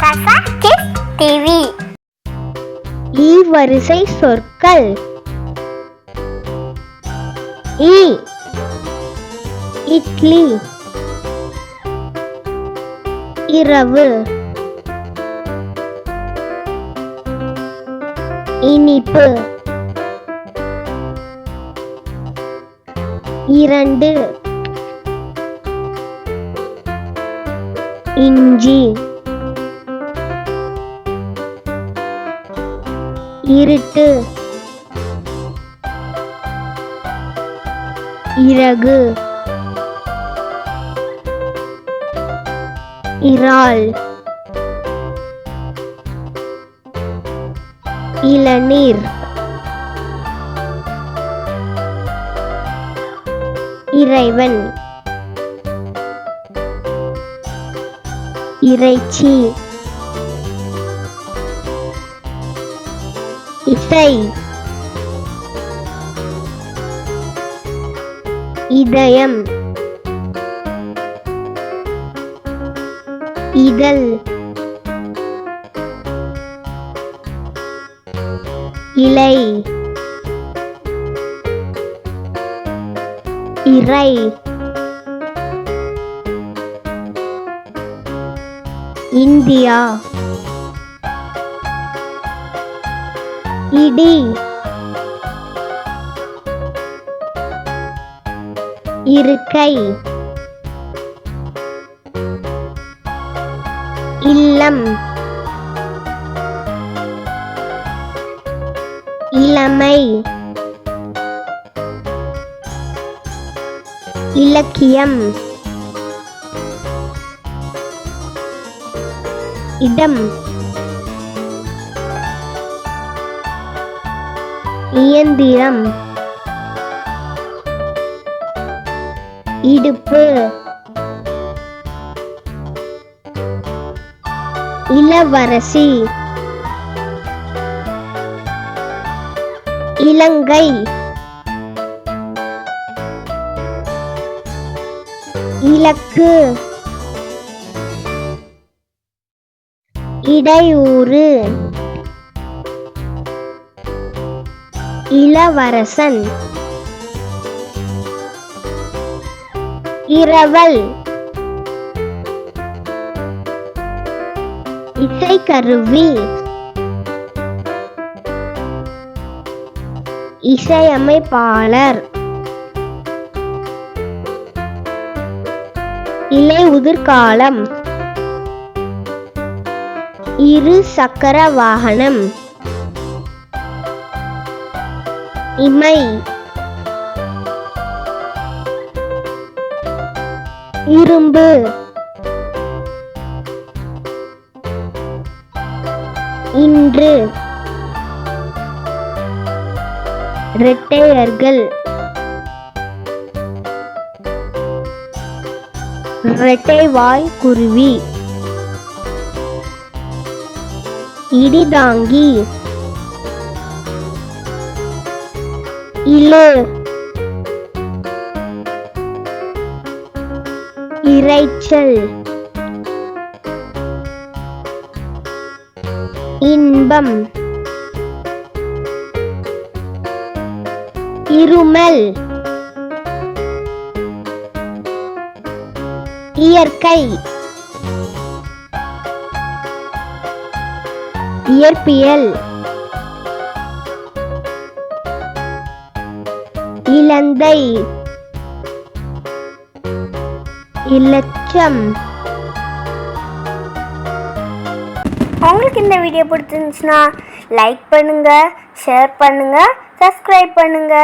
கசா kids TV. வரிசை சொற்கள். இட்லி, இரவு, இனிப்பு, இரண்டு, இஞ்சி, இருட்டு, இறகு, இறால், இளநீர், இறைவன், இறைச்சி, இசை, இதயம், இதழ், இலை, இறை, இந்தியா, இடி, இருக்கை, இல்லம், இளமை, இலக்கியம், இடம், இயந்திரம், இடுப்பு, இளவரசி, இலங்கை, இலக்கு, இடையூறு, இளவரசன், இரவல், இசைக்கருவி, இசையமைப்பாளர், இலையுதிர்காலம், இரு சக்கர வாகனம், இமை, இரும்பு, இன்று, இரட்டையர்கள், இரட்டைவாய் குருவி, இடிதாங்கி, இலு, இரைச்சல், இன்பம், இருமல், இயற்கை, இயற்பியல், இலந்தை, இலட்சம். உங்களுக்கு இந்த வீடியோ பிடிச்சிருந்துச்சுன்னா லைக் பண்ணுங்க, ஷேர் பண்ணுங்க, சப்ஸ்கிரைப் பண்ணுங்க.